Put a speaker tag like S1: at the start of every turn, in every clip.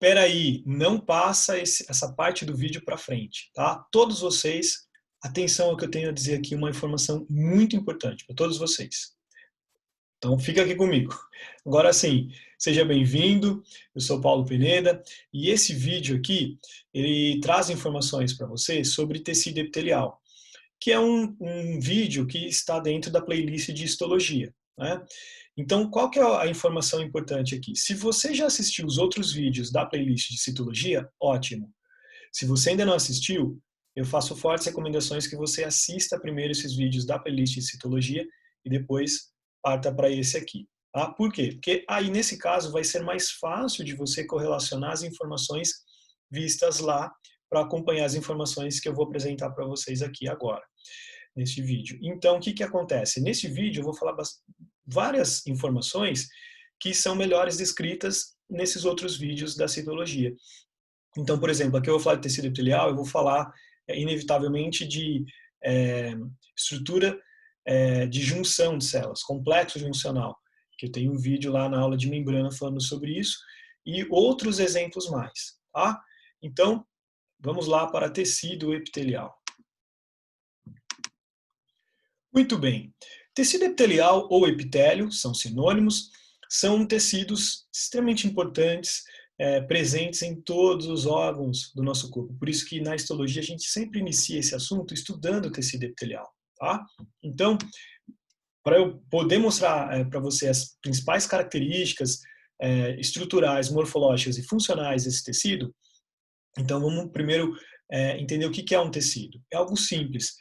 S1: Peraí, não passa essa parte do vídeo para frente, tá? Todos vocês, atenção ao que eu tenho a dizer aqui, uma informação muito importante para todos vocês. Então fica aqui comigo. Agora sim, seja bem-vindo, eu sou Paulo Pineda e esse vídeo aqui, ele traz informações para vocês sobre tecido epitelial, que é um vídeo que está dentro da playlist de histologia, né? Então, qual que é a informação importante aqui? Se você já assistiu os outros vídeos da playlist de citologia, ótimo. Se você ainda não assistiu, eu faço fortes recomendações que você assista primeiro esses vídeos da playlist de citologia e depois parta para esse aqui. Tá? Por quê? Porque aí, nesse caso, vai ser mais fácil de você correlacionar as informações vistas lá para acompanhar as informações que eu vou apresentar para vocês aqui agora, neste vídeo. Então, o que, que acontece? Neste vídeo eu vou falar várias informações que são melhores descritas nesses outros vídeos da citologia. Então, por exemplo, aqui eu vou falar de tecido epitelial, eu vou falar inevitavelmente de estrutura de junção de células, complexo juncional, que eu tenho um vídeo lá na aula de membrana falando sobre isso, e outros exemplos mais, tá? Então, vamos lá para tecido epitelial. Muito bem. Tecido epitelial ou epitélio são sinônimos, são tecidos extremamente importantes, presentes em todos os órgãos do nosso corpo. Por isso que na histologia a gente sempre inicia esse assunto estudando o tecido epitelial. Tá? Então, para eu poder mostrar para você as principais características estruturais, morfológicas e funcionais desse tecido, então vamos primeiro entender o que é um tecido. É algo simples.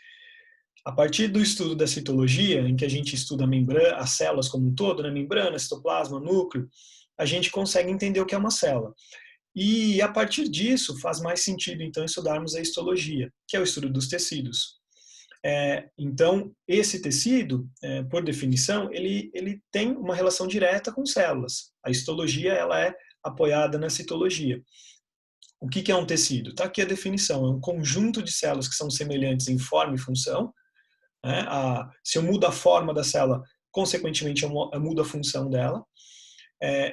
S1: A partir do estudo da citologia, em que a gente estuda a membrana, as células como um todo, né, membrana, citoplasma, núcleo, a gente consegue entender o que é uma célula. E a partir disso faz mais sentido então estudarmos a histologia, que é o estudo dos tecidos. Então, esse tecido, por definição, ele tem uma relação direta com células. A histologia ela é apoiada na citologia. O que é um tecido? Está aqui a definição, é um conjunto de células que são semelhantes em forma e função. Né? Se eu mudo a forma da célula, consequentemente eu mudo a função dela.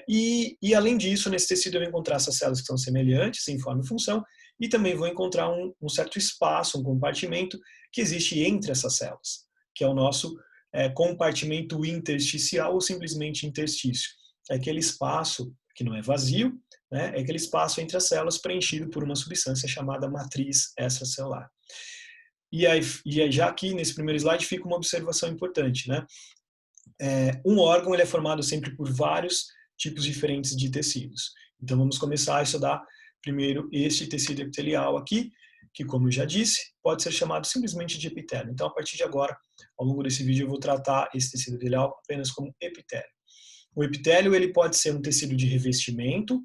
S1: E além disso, nesse tecido eu vou encontrar essas células que são semelhantes em forma e função, e também vou encontrar um certo espaço, um compartimento que existe entre essas células, que é o nosso compartimento intersticial ou simplesmente interstício. É aquele espaço que não é vazio, né? É aquele espaço entre as células preenchido por uma substância chamada matriz extracelular. E aí, já aqui nesse primeiro slide fica uma observação importante, né? Um órgão ele é formado sempre por vários tipos diferentes de tecidos. Então vamos começar a estudar primeiro este tecido epitelial aqui, que como eu já disse, pode ser chamado simplesmente de epitélio. Então a partir de agora, ao longo desse vídeo eu vou tratar esse tecido epitelial apenas como epitélio. O epitélio ele pode ser um tecido de revestimento,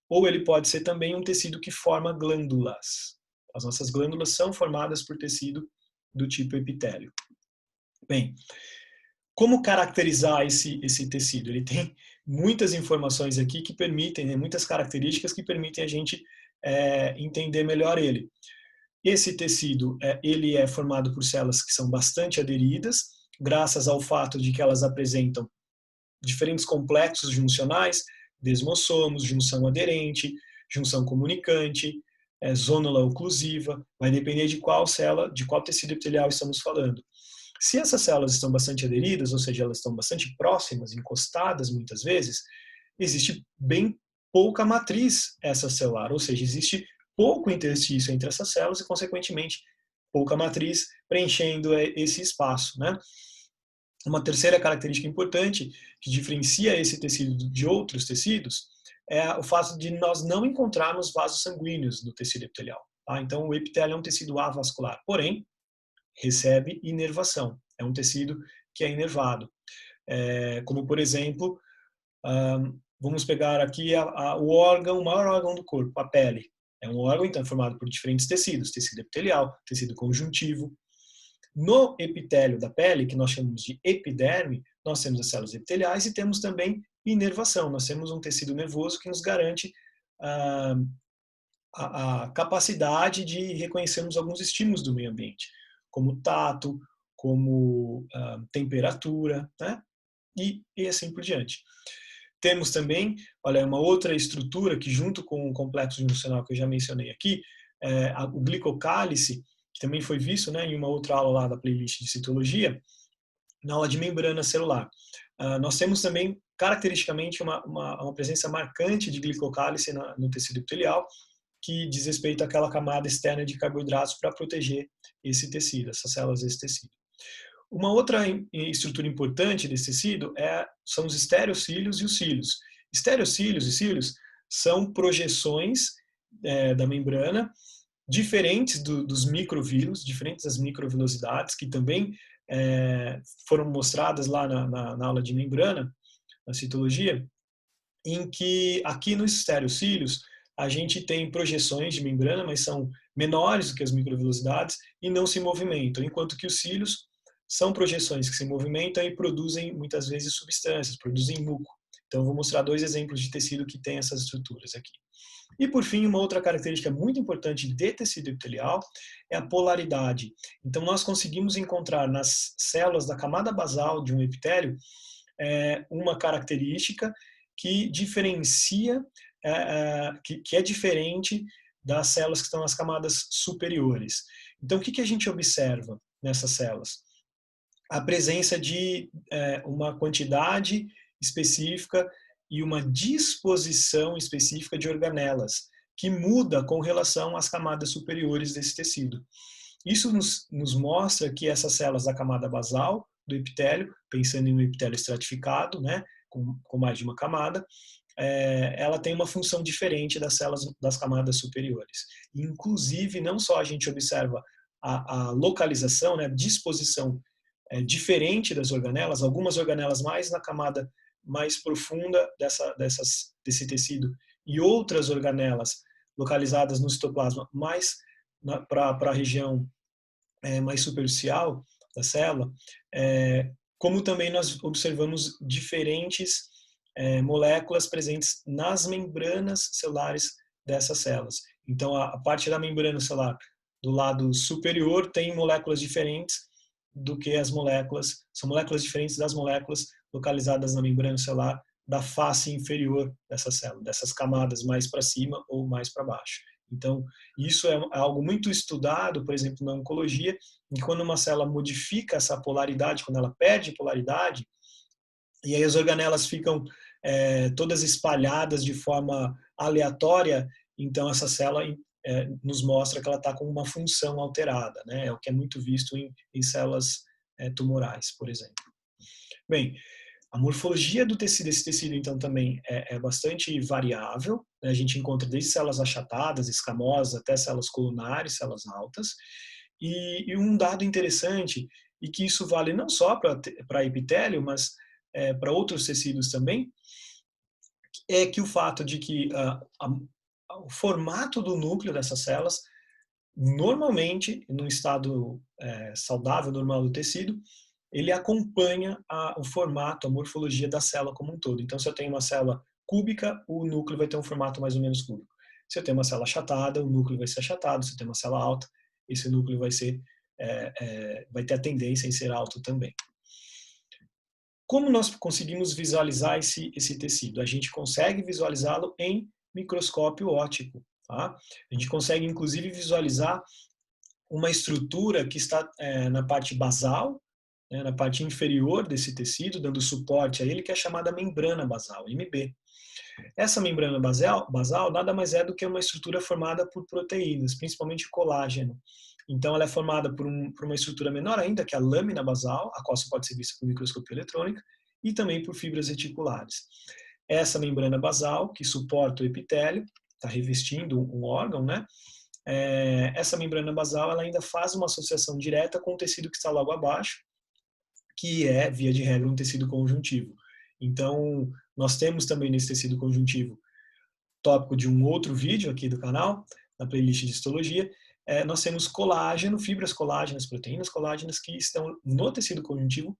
S1: ou ele pode ser também um tecido que forma glândulas. As nossas glândulas são formadas por tecido do tipo epitélio. Bem, como caracterizar esse tecido? Ele tem muitas informações aqui que permitem, né, muitas características que permitem a gente entender melhor ele. Esse tecido ele é formado por células que são bastante aderidas, graças ao fato de que elas apresentam diferentes complexos juncionais, desmossomos, junção aderente, junção comunicante, zônula oclusiva, vai depender de qual célula, de qual tecido epitelial estamos falando. Se essas células estão bastante aderidas, ou seja, elas estão bastante próximas, encostadas muitas vezes, existe bem pouca matriz extracelular, ou seja, existe pouco interstício entre essas células e, consequentemente, pouca matriz preenchendo esse espaço, né? Uma terceira característica importante que diferencia esse tecido de outros tecidos é o fato de nós não encontrarmos vasos sanguíneos no tecido epitelial. Tá? Então, o epitélio é um tecido avascular, porém, recebe inervação. É um tecido que é inervado. Como, por exemplo, vamos pegar aqui o maior órgão do corpo, a pele. É um órgão, então, formado por diferentes tecidos, tecido epitelial, tecido conjuntivo. No epitélio da pele, que nós chamamos de epiderme, nós temos as células epiteliais e temos também inervação. Nós temos um tecido nervoso que nos garante a capacidade de reconhecermos alguns estímulos do meio ambiente, como tato, como temperatura, né? E assim por diante. Temos também, olha, uma outra estrutura que junto com o complexo juncional que eu já mencionei aqui, o glicocálice, que também foi visto, né, em uma outra aula lá da playlist de citologia, na aula de membrana celular. Nós temos também, caracteristicamente, uma presença marcante de glicocálice no tecido epitelial, que diz respeito àquela camada externa de carboidratos para proteger esse tecido, essas células desse tecido. Uma outra estrutura importante desse tecido são os estereocílios e os cílios. Estereocílios e cílios são projeções da membrana diferentes dos microvírus, diferentes das microvilosidades, que também foram mostradas lá na aula de membrana, na citologia, em que aqui nos estereocílios a gente tem projeções de membrana, mas são menores do que as microvilosidades e não se movimentam, enquanto que os cílios são projeções que se movimentam e produzem muitas vezes substâncias, produzem muco. Então eu vou mostrar 2 exemplos de tecido que tem essas estruturas aqui. E por fim, uma outra característica muito importante de tecido epitelial é a polaridade. Então nós conseguimos encontrar nas células da camada basal de um epitélio uma característica que diferencia, que é diferente das células que estão nas camadas superiores. Então o que a gente observa nessas células? A presença de uma quantidade específica e uma disposição específica de organelas, que muda com relação às camadas superiores desse tecido. Isso nos mostra que essas células da camada basal do epitélio, pensando em um epitélio estratificado, né, com mais de uma camada, ela tem uma função diferente das células das camadas superiores. Inclusive, não só a gente observa a localização, né, a disposição diferente das organelas, algumas organelas mais na camada mais profunda desse tecido e outras organelas localizadas no citoplasma mais para a região mais superficial da célula, como também nós observamos diferentes moléculas presentes nas membranas celulares dessas células. Então, a parte da membrana celular do lado superior tem moléculas diferentes do que são moléculas diferentes das moléculas localizadas na membrana celular da face inferior dessa célula, dessas camadas mais para cima ou mais para baixo. Então, isso é algo muito estudado, por exemplo, na oncologia, em que quando uma célula modifica essa polaridade, quando ela perde polaridade, e aí as organelas ficam todas espalhadas de forma aleatória, então essa célula nos mostra que ela está com uma função alterada, né? É o que é muito visto em células tumorais, por exemplo. Bem, a morfologia do tecido, esse tecido então também é bastante variável, né? A gente encontra desde células achatadas, escamosas, até células colunares, células altas, e um dado interessante, e que isso vale não só para epitélio, mas para outros tecidos também, é que o fato de que o formato do núcleo dessas células, normalmente, no estado saudável, normal do tecido, ele acompanha o formato, a morfologia da célula como um todo. Então, se eu tenho uma célula cúbica, o núcleo vai ter um formato mais ou menos cúbico. Se eu tenho uma célula achatada, o núcleo vai ser achatado. Se eu tenho uma célula alta, esse núcleo vai ter a tendência em ser alto também. Como nós conseguimos visualizar esse tecido? A gente consegue visualizá-lo em microscópio óptico. Tá? A gente consegue, inclusive, visualizar uma estrutura que está na parte basal, né, na parte inferior desse tecido, dando suporte a ele, que é chamada membrana basal, MB. Essa membrana basal nada mais é do que uma estrutura formada por proteínas, principalmente colágeno. Então, ela é formada por uma estrutura menor ainda, que é a lâmina basal, a qual só pode ser vista por microscopia eletrônica, e também por fibras reticulares. Essa membrana basal, que suporta o epitélio, está revestindo um órgão, né? Essa membrana basal ela ainda faz uma associação direta com o tecido que está logo abaixo, que é, via de regra, um tecido conjuntivo. Então, nós temos também nesse tecido conjuntivo, tópico de um outro vídeo aqui do canal, na playlist de histologia, nós temos colágeno, fibras colágenas, proteínas colágenas que estão no tecido conjuntivo,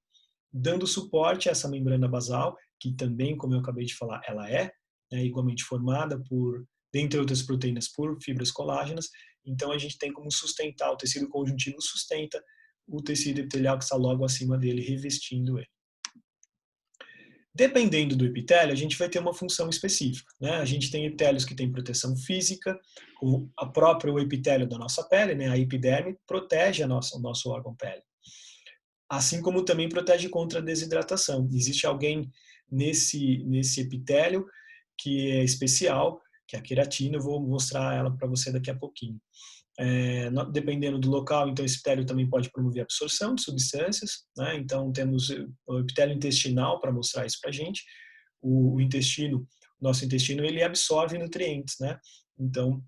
S1: dando suporte a essa membrana basal, que também, como eu acabei de falar, ela é igualmente formada por, dentre outras proteínas, por fibras colágenas. Então, a gente tem como sustentar, o tecido conjuntivo sustenta o tecido epitelial que está logo acima dele, revestindo ele. Dependendo do epitélio, a gente vai ter uma função específica, né? A gente tem epitélios que têm proteção física, a própria epitélio da nossa pele, né? A epiderme, protege o nosso órgão pele. Assim como também protege contra a desidratação. Existe alguém nesse epitélio que é especial, que é a queratina, eu vou mostrar ela para você daqui a pouquinho. Dependendo do local, então esse epitélio também pode promover a absorção de substâncias, né? Então temos o epitélio intestinal para mostrar isso para a gente. O intestino, nosso intestino, ele absorve nutrientes, né? Então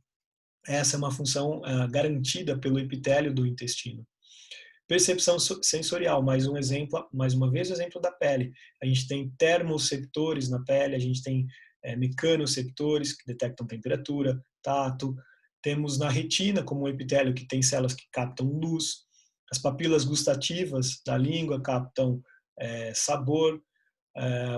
S1: essa é uma função garantida pelo epitélio do intestino. Percepção sensorial, mais um exemplo, mais uma vez o exemplo da pele. A gente tem termoceptores na pele, a gente tem mecanoceptores que detectam temperatura, tato. Temos na retina, como um epitélio que tem células que captam luz. As papilas gustativas da língua captam sabor.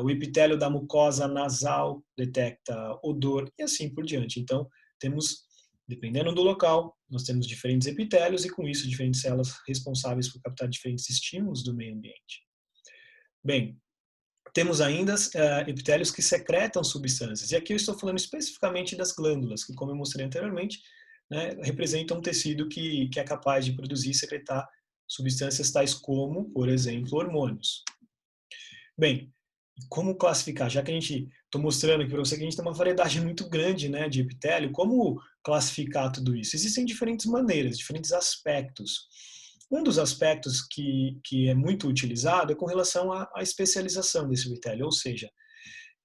S1: O epitélio da mucosa nasal detecta odor e assim por diante. Então, temos, dependendo do local, nós temos diferentes epitélios e com isso diferentes células responsáveis por captar diferentes estímulos do meio ambiente. Bem, temos ainda epitélios que secretam substâncias. E aqui eu estou falando especificamente das glândulas, que como eu mostrei anteriormente, né, representam um tecido que é capaz de produzir e secretar substâncias tais como, por exemplo, hormônios. Bem, como classificar? Já que a gente, estou mostrando aqui para você que a gente tem uma variedade muito grande, né, de epitélio, como classificar tudo isso? Existem diferentes maneiras, diferentes aspectos. Um dos aspectos que é muito utilizado é com relação à especialização desse epitélio, ou seja,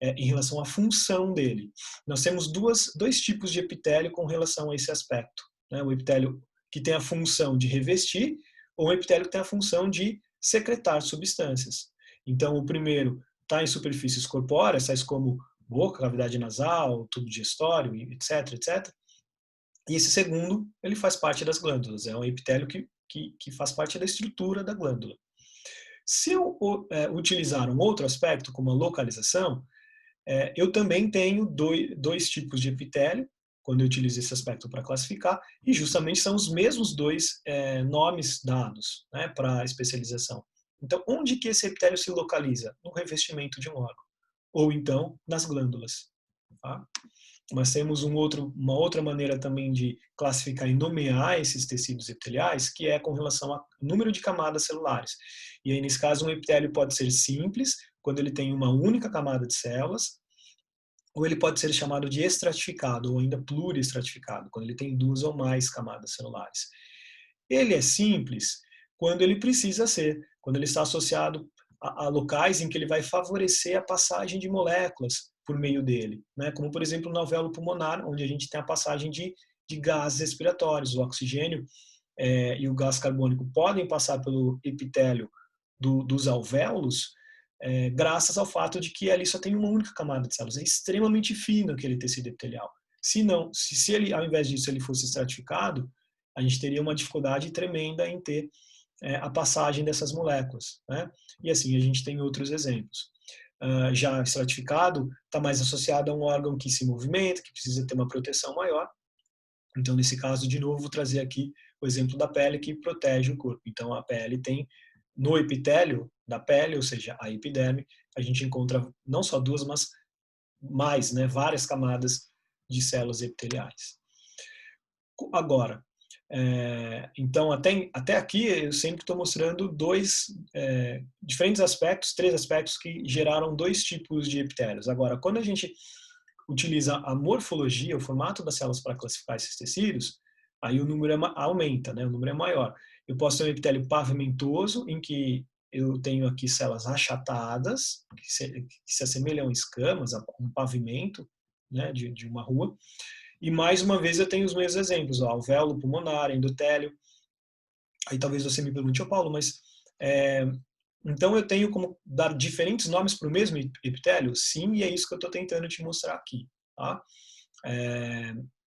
S1: em relação à função dele. Nós temos dois tipos de epitélio com relação a esse aspecto, né? O epitélio que tem a função de revestir ou o epitélio que tem a função de secretar substâncias. Então, o primeiro está em superfícies corpóreas, tais como boca, cavidade nasal, tubo digestório, etc, etc. E esse segundo, ele faz parte das glândulas, é um epitélio que faz parte da estrutura da glândula. Se eu utilizar um outro aspecto, como a localização, eu também tenho dois tipos de epitélio, quando eu utilizo esse aspecto para classificar, e justamente são os mesmos dois nomes dados, né, para a especialização. Então, onde que esse epitélio se localiza? No revestimento de um órgão, ou então nas glândulas. Tá? Mas temos uma outra maneira também de classificar e nomear esses tecidos epiteliais, que é com relação ao número de camadas celulares. E aí, nesse caso, um epitélio pode ser simples, quando ele tem uma única camada de células, ou ele pode ser chamado de estratificado, ou ainda pluriestratificado, quando ele tem duas ou mais camadas celulares. Ele é simples quando ele precisa ser, quando ele está associado a locais em que ele vai favorecer a passagem de moléculas por meio dele, né? Como, por exemplo, no alvéolo pulmonar, onde a gente tem a passagem de gases respiratórios, o oxigênio e o gás carbônico podem passar pelo epitélio dos alvéolos, graças ao fato de que ali só tem uma única camada de células. É extremamente fino aquele tecido epitelial. Se não, se ele, ao invés disso, ele fosse estratificado, a gente teria uma dificuldade tremenda em ter a passagem dessas moléculas, né? E assim, a gente tem outros exemplos. Já estratificado está mais associado a um órgão que se movimenta, que precisa ter uma proteção maior. Então, nesse caso, de novo, vou trazer aqui o exemplo da pele que protege o corpo. Então, a pele tem, no epitélio da pele, ou seja, a epiderme, a gente encontra não só duas, mas mais, né, várias camadas de células epiteliais. Agora, então, até aqui, eu sempre estou mostrando diferentes aspectos, três aspectos que geraram dois tipos de epitélios. Agora, quando a gente utiliza a morfologia, o formato das células para classificar esses tecidos, aí o número aumenta, né? O número é maior. Eu posso ter um epitélio pavimentoso, em que eu tenho aqui células achatadas, que se assemelham a escamas, a um pavimento, né, de uma rua. E mais uma vez eu tenho os meus exemplos, alvéolo pulmonar, endotélio. Aí talvez você me pergunte, Paulo, mas então eu tenho como dar diferentes nomes para o mesmo epitélio? Sim, e é isso que eu estou tentando te mostrar aqui. Tá?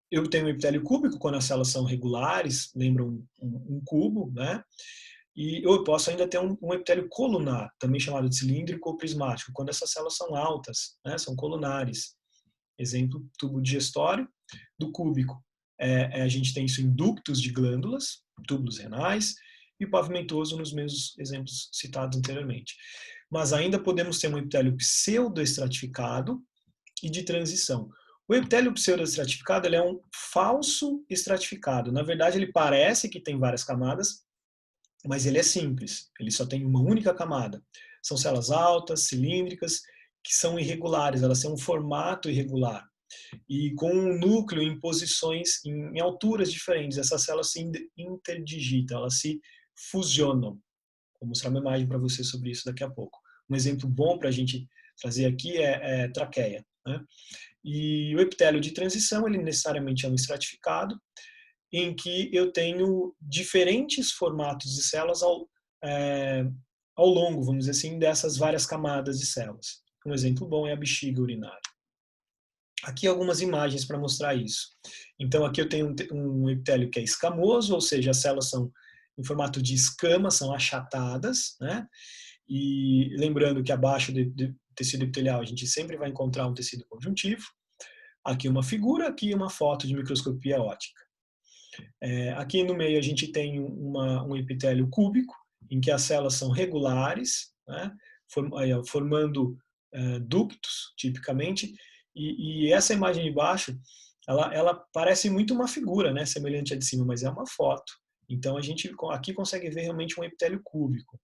S1: Eu tenho um epitélio cúbico quando as células são regulares, lembram um cubo, né? E eu posso ainda ter um epitélio colunar, também chamado de cilíndrico ou prismático, quando essas células são altas, né? São colunares. Exemplo, tubo digestório. Do cúbico, a gente tem isso em ductos de glândulas, túbulos renais, e o pavimentoso nos mesmos exemplos citados anteriormente. mas ainda podemos ter um epitélio pseudoestratificado e de transição. O epitélio pseudoestratificado ele é um falso estratificado. Na verdade, ele parece que tem várias camadas, mas ele é simples. Ele só tem uma única camada. São células altas, cilíndricas, que são irregulares, elas têm um formato irregular e com um núcleo em posições, em alturas diferentes. Essas células se interdigitam, elas se fusionam. Vou mostrar uma imagem para você sobre isso daqui a pouco. Um exemplo bom para a gente trazer aqui é traqueia, né? E o epitélio de transição, ele necessariamente é um estratificado, em que eu tenho diferentes formatos de células ao longo, vamos dizer assim, dessas várias camadas de células. Um exemplo bom é a bexiga urinária. Aqui algumas imagens para mostrar isso. Então aqui eu tenho um epitélio que é escamoso, ou seja, as células são em formato de escama, são achatadas, né? E lembrando que abaixo do tecido epitelial a gente sempre vai encontrar um tecido conjuntivo. Aqui uma figura, aqui uma foto de microscopia óptica. Aqui no meio a gente tem um epitélio cúbico, em que as células são regulares, né? Formando ductos, tipicamente, e essa imagem de baixo, ela parece muito uma figura, né, semelhante à de cima, mas é uma foto. Então a gente aqui consegue ver realmente um epitélio cúbico,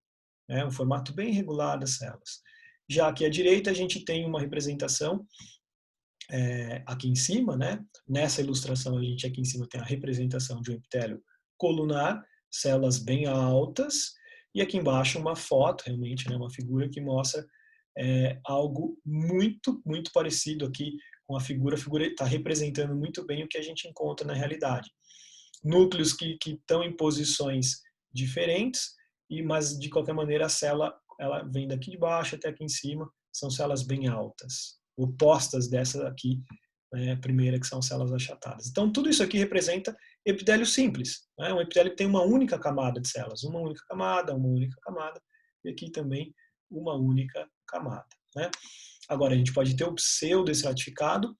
S1: né, um formato bem regular das células. Já aqui à direita a gente tem uma representação aqui em cima, né? Nessa ilustração a gente aqui em cima tem a representação de um epitélio colunar, células bem altas, e aqui embaixo uma foto, realmente, né, uma figura que mostra algo muito, muito parecido aqui com a figura está representando muito bem o que a gente encontra na realidade. Núcleos que estão em posições diferentes, mas de qualquer maneira a célula ela vem daqui de baixo até aqui em cima, são células bem altas, opostas dessa aqui, né, primeira, que são células achatadas. Então tudo isso aqui representa epitélio simples, né? Um epitélio que tem uma única camada de células, uma única camada, e aqui também uma única camada, né? Agora a gente pode ter o pseudoestratificado,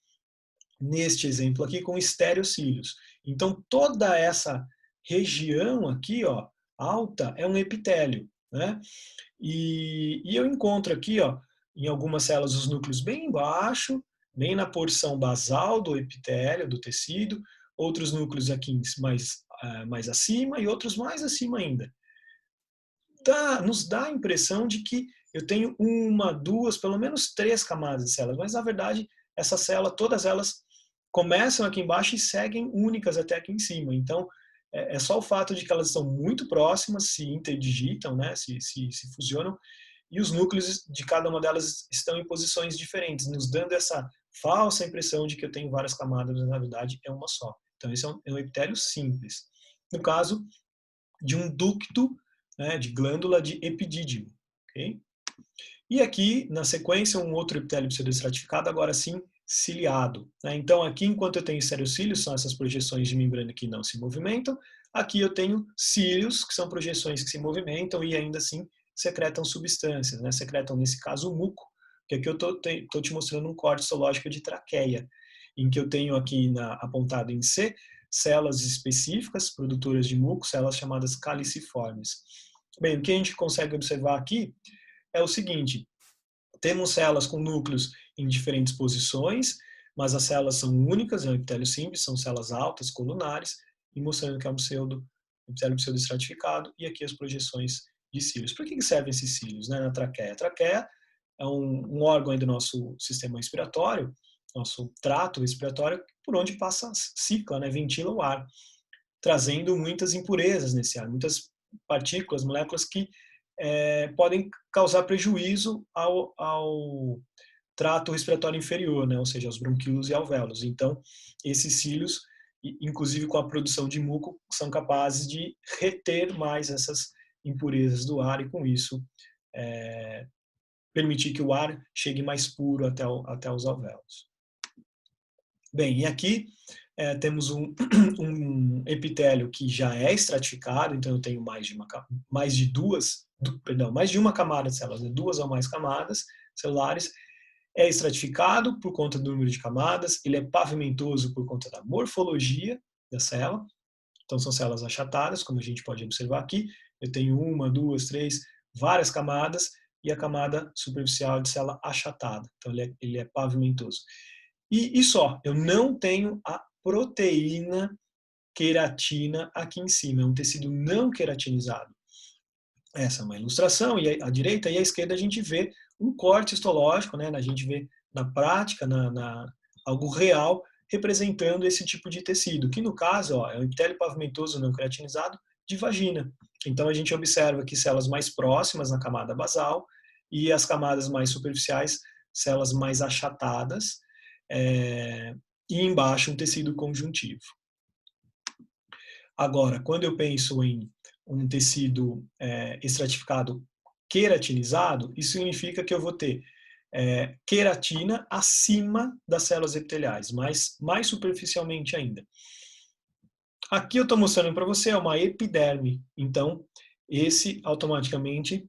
S1: neste exemplo aqui, com estereocílios. Então toda essa região aqui, ó, alta, é um epitélio, né? E eu encontro aqui, ó, em algumas células, os núcleos bem embaixo, bem na porção basal do epitélio, do tecido, outros núcleos aqui mais acima e outros mais acima ainda. Nos dá a impressão de que eu tenho uma, duas, pelo menos três camadas de células, mas na verdade essa célula, todas elas começam aqui embaixo e seguem únicas até aqui em cima. Então é só o fato de que elas estão muito próximas, se interdigitam, né, se fusionam, e os núcleos de cada uma delas estão em posições diferentes, nos dando essa falsa impressão de que eu tenho várias camadas, mas na verdade é uma só. Então esse é um epitélio simples. No caso de um ducto, né, de glândula de epidídimo. Okay? E aqui, na sequência, um outro epitélio pseudoestratificado, agora sim, ciliado. Né? Então aqui, enquanto eu tenho estereocílios, são essas projeções de membrana que não se movimentam, aqui eu tenho cílios, que são projeções que se movimentam e ainda assim secretam substâncias, né? Secretam, nesse caso, o muco, que aqui eu estou te mostrando um corte histológico de traqueia, em que eu tenho aqui apontado em C, células específicas, produtoras de muco, células chamadas caliciformes. Bem, o que a gente consegue observar aqui é o seguinte: temos células com núcleos em diferentes posições, mas as células são únicas, é um epitélio simples, são células altas, colunares, e mostrando que é um epitélio pseudoestratificado, e aqui as projeções de cílios. Para que servem esses cílios, né, na traqueia? A traqueia é um órgão aí do nosso sistema respiratório, nosso trato respiratório, por onde passa, cicla, né, ventila o ar, trazendo muitas impurezas nesse ar, muitas partículas, moléculas que podem causar prejuízo ao trato respiratório inferior, né? Ou seja, aos bronquíolos e alvéolos. Então, esses cílios, inclusive com a produção de muco, são capazes de reter mais essas impurezas do ar e, com isso, permitir que o ar chegue mais puro até os alvéolos. Bem, e aqui temos um epitélio que já é estratificado, então eu tenho mais de uma camada de células, né? Duas ou mais camadas celulares. É estratificado por conta do número de camadas, ele é pavimentoso por conta da morfologia da célula, então são células achatadas, como a gente pode observar aqui. Eu tenho uma, duas, três, várias camadas, e a camada superficial de célula achatada. Então ele é pavimentoso. E só, eu não tenho a proteína queratina aqui em cima, é um tecido não queratinizado. Essa é uma ilustração, e à direita e à esquerda a gente vê um corte histológico, né? A gente vê na prática, algo real, representando esse tipo de tecido, que no caso ó, é um epitélio pavimentoso não queratinizado de vagina. Então a gente observa que células mais próximas na camada basal e as camadas mais superficiais, células mais achatadas, e embaixo um tecido conjuntivo. Agora, quando eu penso em um tecido estratificado queratinizado, isso significa que eu vou ter queratina acima das células epiteliais, mas mais superficialmente ainda. Aqui eu estou mostrando para você uma epiderme, então esse automaticamente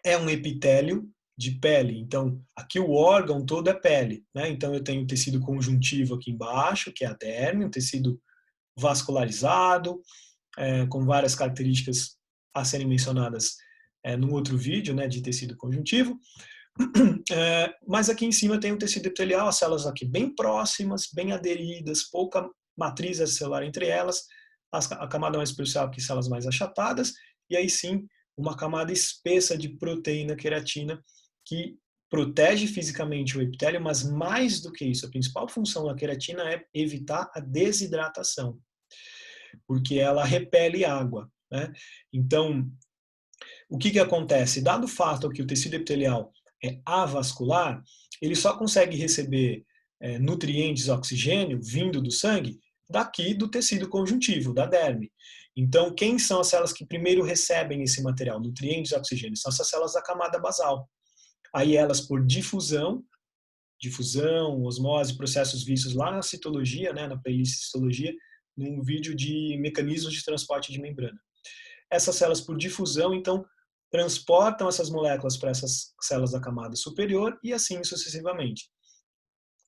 S1: é um epitélio de pele. Então, aqui o órgão todo é pele, né? Então eu tenho o tecido conjuntivo aqui embaixo, que é a derme, um tecido vascularizado, com várias características a serem mencionadas num outro vídeo, né, de tecido conjuntivo. Mas aqui em cima tem o tecido epitelial, as células aqui bem próximas, bem aderidas, pouca matriz celular entre elas, a camada mais superficial aqui, células mais achatadas, e aí sim uma camada espessa de proteína queratina que protege fisicamente o epitélio, mas mais do que isso, a principal função da queratina é evitar a desidratação, porque ela repele água, né? Então, o que acontece? Dado o fato que o tecido epitelial é avascular, ele só consegue receber nutrientes, oxigênio, vindo do sangue, daqui do tecido conjuntivo, da derme. Então, quem são as células que primeiro recebem esse material, nutrientes e oxigênio? São essas células da camada basal. Aí elas, por difusão, osmose, processos vistos lá na citologia, né, na playlist citologia, num vídeo de mecanismos de transporte de membrana. Essas células, por difusão, então, transportam essas moléculas para essas células da camada superior e assim sucessivamente.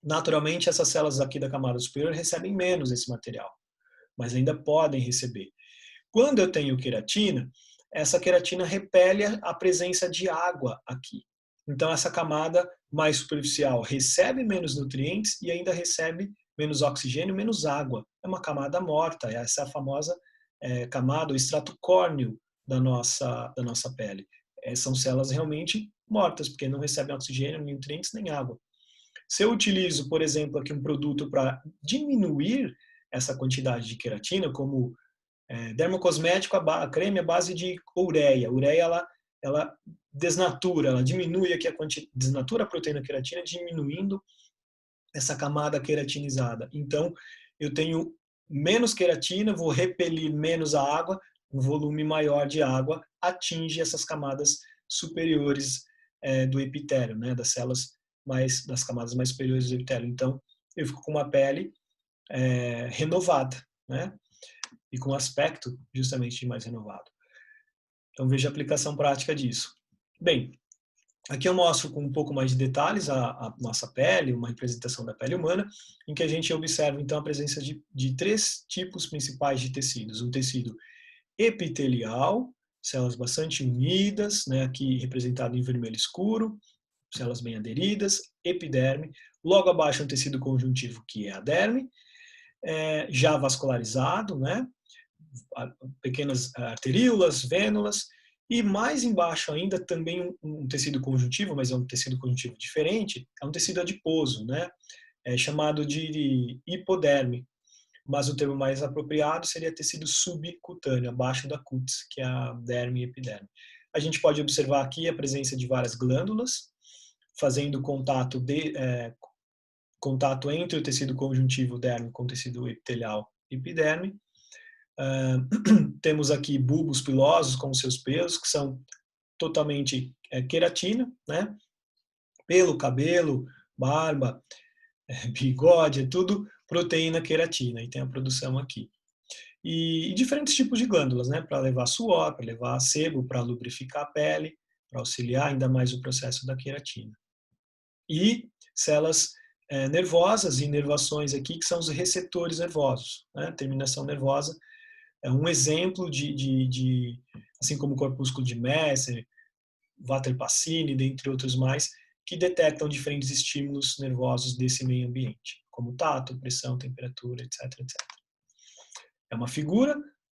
S1: Naturalmente, essas células aqui da camada superior recebem menos esse material, mas ainda podem receber. Quando eu tenho queratina, essa queratina repele a presença de água aqui. Então, essa camada mais superficial recebe menos nutrientes e ainda recebe menos oxigênio, menos água. É uma camada morta, essa é a famosa camada, o extrato córneo da nossa pele. São células realmente mortas, porque não recebem oxigênio, nem nutrientes, nem água. Se eu utilizo, por exemplo, aqui um produto para diminuir essa quantidade de queratina, como dermocosmético, a creme à base de ureia. A ureia, ela desnatura, ela diminui aqui desnatura a proteína queratina, diminuindo essa camada queratinizada. Então, eu tenho menos queratina, vou repelir menos a água, um volume maior de água atinge essas camadas superiores do epitélio, né, das camadas mais superiores do epitélio. Então, eu fico com uma pele renovada, né, e com aspecto justamente de mais renovado. Então, veja a aplicação prática disso. Bem, aqui eu mostro com um pouco mais de detalhes a nossa pele, uma representação da pele humana, em que a gente observa então a presença de três tipos principais de tecidos. Um tecido epitelial, células bastante unidas, né, aqui representado em vermelho escuro, células bem aderidas, epiderme. Logo abaixo um tecido conjuntivo, que é a derme, já vascularizado, né, pequenas arteríolas, vênulas, e mais embaixo ainda também um tecido conjuntivo, mas é um tecido conjuntivo diferente, é um tecido adiposo, né? Chamado de hipoderme, mas o termo mais apropriado seria tecido subcutâneo, abaixo da cutis, que é a derme e epiderme. A gente pode observar aqui a presença de várias glândulas, fazendo contato entre o tecido conjuntivo derme com o tecido epitelial epiderme. Temos aqui bulbos pilosos com seus pelos, que são totalmente queratina, né? Pelo, cabelo, barba, bigode, é tudo proteína queratina, e tem a produção aqui. E diferentes tipos de glândulas, né? Para levar suor, para levar sebo, para lubrificar a pele, para auxiliar ainda mais o processo da queratina. E células nervosas e inervações aqui, que são os receptores nervosos, né? Terminação nervosa é um exemplo assim como o corpúsculo de Messer, vaterpacine, dentre outros mais, que detectam diferentes estímulos nervosos desse meio ambiente, como tato, pressão, temperatura, etc, etc. É uma figura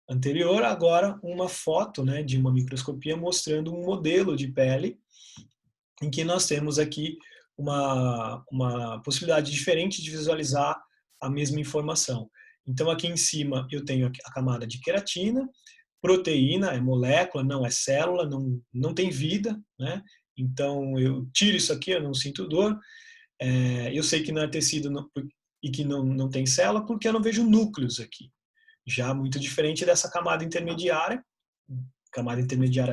S1: anterior, agora uma foto, né, de uma microscopia mostrando um modelo de pele em que nós temos aqui uma possibilidade diferente de visualizar a mesma informação. Então, aqui em cima eu tenho a camada de queratina, proteína, é molécula, não é célula, não tem vida, né? Então, eu tiro isso aqui, eu não sinto dor. Eu sei que não é tecido e que não tem célula porque eu não vejo núcleos aqui. Já muito diferente dessa camada intermediária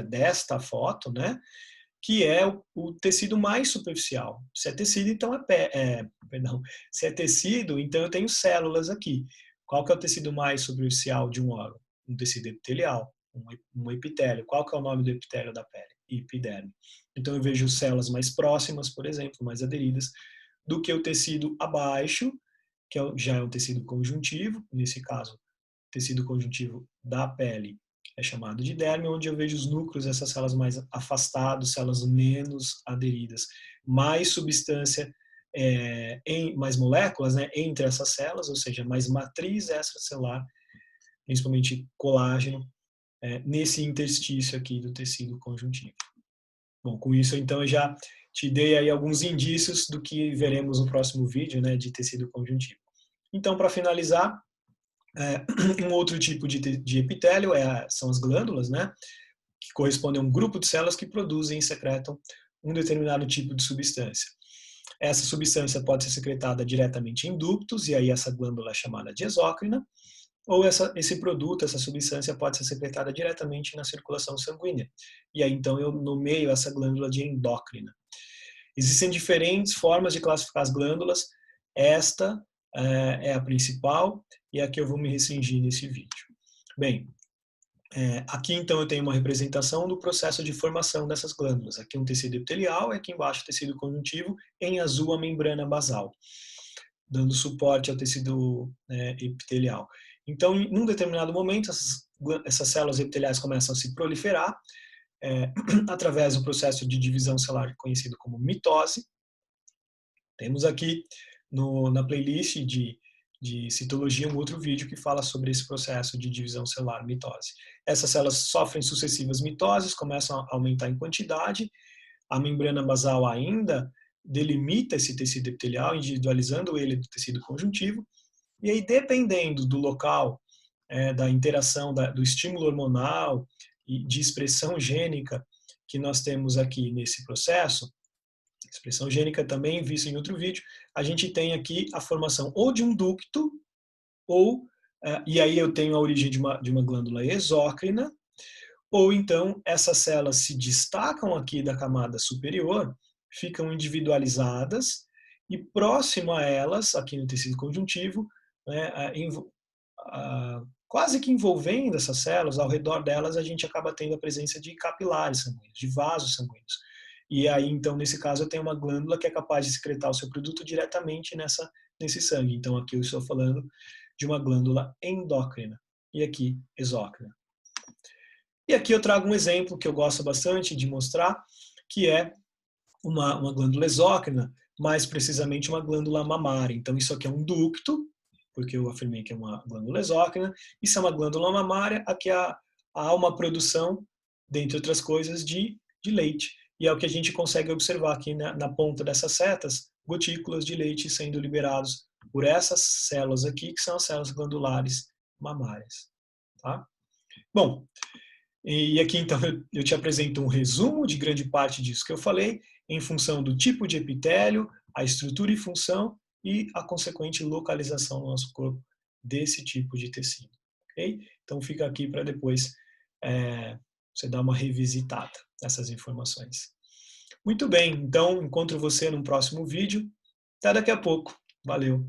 S1: desta foto, né? Que é o tecido mais superficial. Se é tecido, então perdão. Se é tecido, então eu tenho células aqui. Qual que é o tecido mais superficial de um órgão? Um tecido epitelial, um epitélio. Qual que é o nome do epitélio da pele? Epiderme. Então eu vejo células mais próximas, por exemplo, mais aderidas, do que o tecido abaixo, que já é um tecido conjuntivo, nesse caso, tecido conjuntivo da pele é chamado de derme, onde eu vejo os núcleos, essas células mais afastadas, células menos aderidas, mais substância, mais moléculas, né, entre essas células, ou seja, mais matriz extracelular, principalmente colágeno, nesse interstício aqui do tecido conjuntivo. Bom, com isso, então, eu já te dei aí alguns indícios do que veremos no próximo vídeo, né, de tecido conjuntivo. Então, para finalizar, um outro tipo de epitélio são as glândulas, né, que correspondem a um grupo de células que produzem e secretam um determinado tipo de substância. Essa substância pode ser secretada diretamente em ductos, e aí essa glândula é chamada de exócrina, ou esse produto, essa substância pode ser secretada diretamente na circulação sanguínea. E aí então eu nomeio essa glândula de endócrina. Existem diferentes formas de classificar as glândulas, esta é a principal e é a que eu vou me restringir nesse vídeo. Bem, aqui então eu tenho uma representação do processo de formação dessas glândulas. Aqui um tecido epitelial, aqui embaixo o tecido conjuntivo, em azul a membrana basal, dando suporte ao tecido epitelial. Então, em um determinado momento, essas células epiteliais começam a se proliferar através do processo de divisão celular conhecido como mitose. Temos aqui na playlist de citologia um outro vídeo que fala sobre esse processo de divisão celular, mitose. Essas células sofrem sucessivas mitoses, começam a aumentar em quantidade, a membrana basal ainda delimita esse tecido epitelial, individualizando ele do tecido conjuntivo, e aí dependendo do local, da interação, do estímulo hormonal e de expressão gênica que nós temos aqui nesse processo, expressão gênica também vista em outro vídeo, a gente tem aqui a formação ou de um ducto, e aí eu tenho a origem de uma glândula exócrina, ou então essas células se destacam aqui da camada superior, ficam individualizadas, e próximo a elas, aqui no tecido conjuntivo, né, quase que envolvendo essas células, ao redor delas a gente acaba tendo a presença de capilares sanguíneos, de vasos sanguíneos. E aí, então, nesse caso, eu tenho uma glândula que é capaz de secretar o seu produto diretamente nesse sangue. Então, aqui eu estou falando de uma glândula endócrina e aqui exócrina. E aqui eu trago um exemplo que eu gosto bastante de mostrar, que é uma glândula exócrina, mais precisamente uma glândula mamária. Então, isso aqui é um ducto, porque eu afirmei que é uma glândula exócrina. Isso é uma glândula mamária, aqui há uma produção, dentre outras coisas, de leite. E é o que a gente consegue observar aqui na ponta dessas setas, gotículas de leite sendo liberados por essas células aqui, que são as células glandulares mamárias. Tá? Bom, e aqui então eu te apresento um resumo de grande parte disso que eu falei, em função do tipo de epitélio, a estrutura e função e a consequente localização no nosso corpo desse tipo de tecido. Okay? Então fica aqui para depois você dar uma revisitada nessas informações. Muito bem, então encontro você no próximo vídeo. Até daqui a pouco. Valeu!